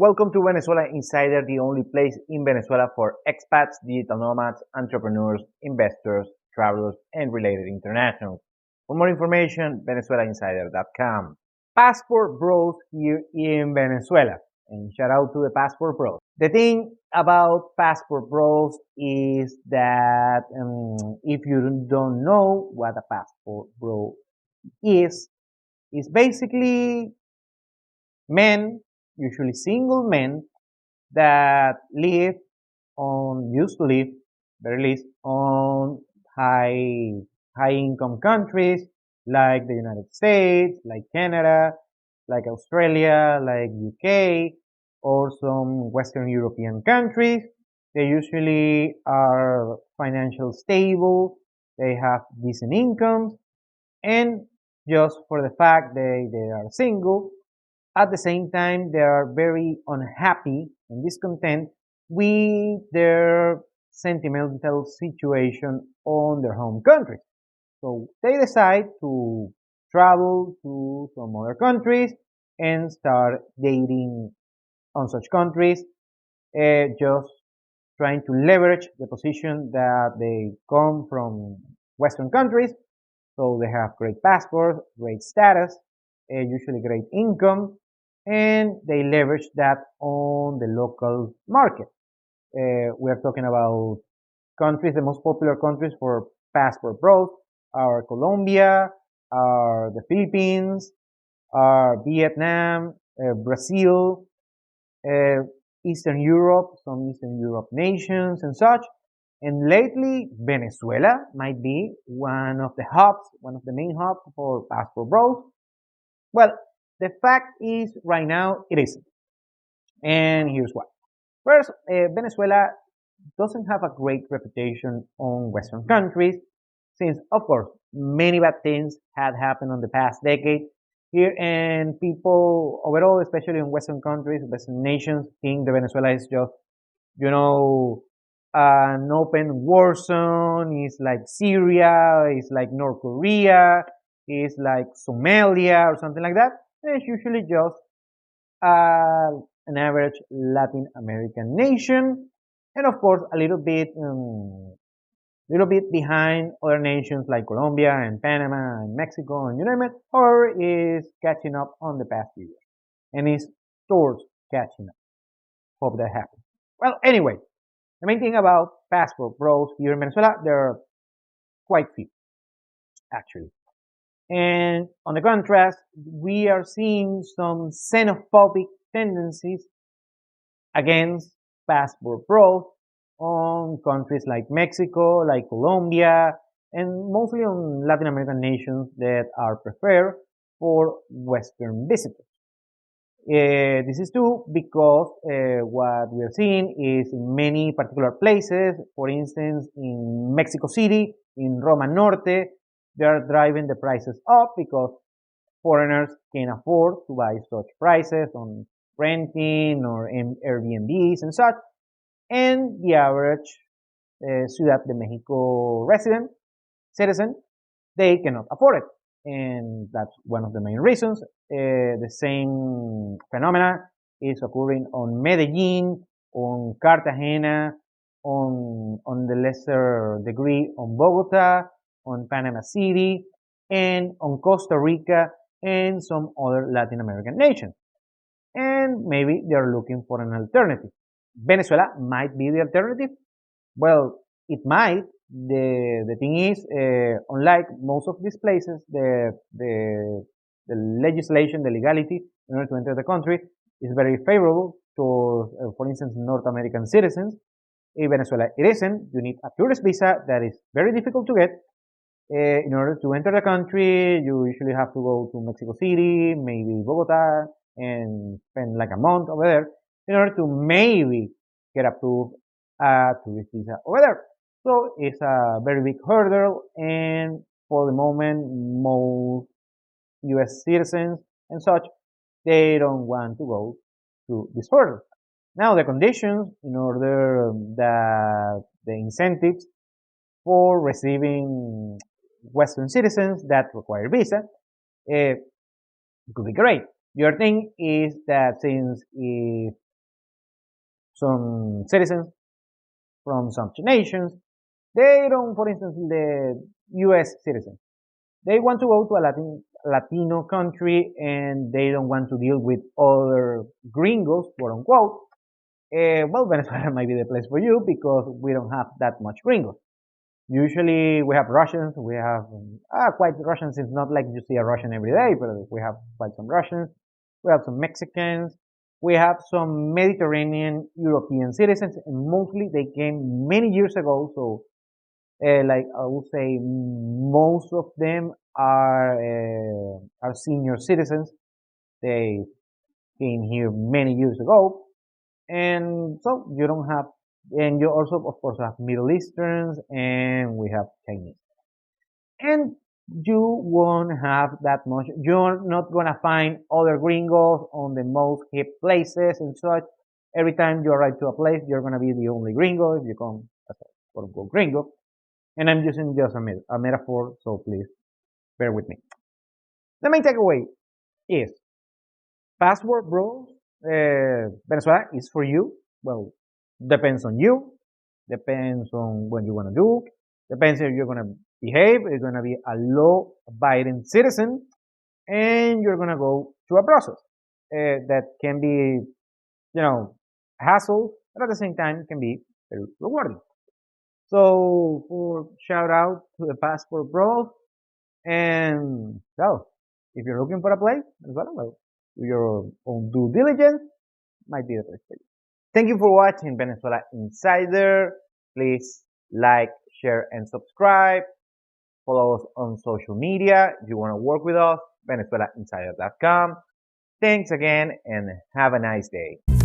Welcome to Venezuela Insider, the only place in Venezuela for expats, digital nomads, entrepreneurs, investors, travelers, and related internationals. For more information, venezuelainsider.com. Passport Bros here in Venezuela. And shout out to the Passport Bros. The thing about Passport Bros is that if you don't know what a Passport Bro is basically men, usually single men, that live used to live, very least, on high income countries like the United States, like Canada, like Australia, like UK, or some Western European countries. They usually are financially stable, they have decent incomes, and just for the fact they are single, at the same time, they are very unhappy and discontent with their sentimental situation on their home country. So they decide to travel to some other countries and start dating on such countries, just trying to leverage the position that they come from Western countries. So they have great passports, great status, usually great income, and they leverage that on the local market. We are talking about countries, the most popular countries for passport growth are Colombia, are the Philippines, are Vietnam, Brazil, uh, Eastern Europe, some Eastern Europe nations and such. And lately, Venezuela might be one of the hubs, one of the main hubs for passport growth. Well, the fact is right now it isn't. And here's why. First, Venezuela doesn't have a great reputation on Western countries, since, of course, many bad things had happened on the past decade here, and people overall, especially in Western countries, Western nations, think that Venezuela is just, you know, an open war zone. It's like Syria, it's like North Korea, it's like Somalia or something like that. And it's usually just an average Latin American nation, and of course a little bit behind other nations like Colombia and Panama and Mexico and you name it, or is catching up on the past years and is towards catching up. Hope that happens. Well, anyway, the main thing about passport bros here in Venezuela, there are quite few actually. And on the contrast, we are seeing some xenophobic tendencies against passport growth on countries like Mexico, like Colombia, and mostly on Latin American nations that are preferred for Western visitors. This is true because what we are seeing is in many particular places, for instance, in Mexico City, in Roma Norte, they are driving the prices up because foreigners can afford to buy such prices on renting or Airbnbs and such, and the average Ciudad de Mexico resident, citizen, they cannot afford it. And that's one of the main reasons. The same phenomena is occurring on Medellin, on Cartagena, on the lesser degree on Bogota, on Panama City, and on Costa Rica and some other Latin American nations. And maybe they're looking for an alternative. Venezuela might be the alternative. Well, it might. The thing is, unlike most of these places, the legislation, the legality in order to enter the country is very favorable to, for instance, North American citizens. In Venezuela, it isn't. You need a tourist visa that is very difficult to get. In order to enter the country, you usually have to go to Mexico City, maybe Bogota, and spend like a month over there in order to maybe get approved a tourist visa over there. So it's a very big hurdle, and for the moment, most US citizens and such, they don't want to go to this hurdle. Now, the conditions in order that the incentives for receiving Western citizens that require visa could be great. Your thing is that since if some citizens from some nations, they don't, for instance, the U.S. citizens, they want to go to a Latino country and they don't want to deal with other gringos, quote unquote. Well, Venezuela might be the place for you because we don't have that much gringos. Usually we have Russians, we have quite Russians. It's not like you see a Russian every day, but we have quite some Russians. We have some Mexicans. We have some Mediterranean European citizens, and mostly they came many years ago. So, like I would say, most of them are senior citizens. They came here many years ago, and so you don't have, and you also, of course, have Middle Easterns, and we have Chinese. And you won't have that much. You're not gonna find other gringos on the most hip places and such. Every time you arrive to a place, you're gonna be the only gringo if you come as a quote unquote gringo. And I'm using just a metaphor, so please bear with me. The main takeaway is password bros. Venezuela is for you. Well, depends on you. Depends on what you want to do. Depends if you're going to behave. You're going to be a law-abiding citizen, and you're going to go through a process that can be, hassle, but at the same time can be very rewarding. So, for shout out to the passport bros, and so if you're looking for a place, well, do your own due diligence, might be the place for you. Thank you for watching Venezuela Insider. Please like, share, and subscribe. Follow us on social media. If you want to work with us, VenezuelaInsider.com. Thanks again and have a nice day.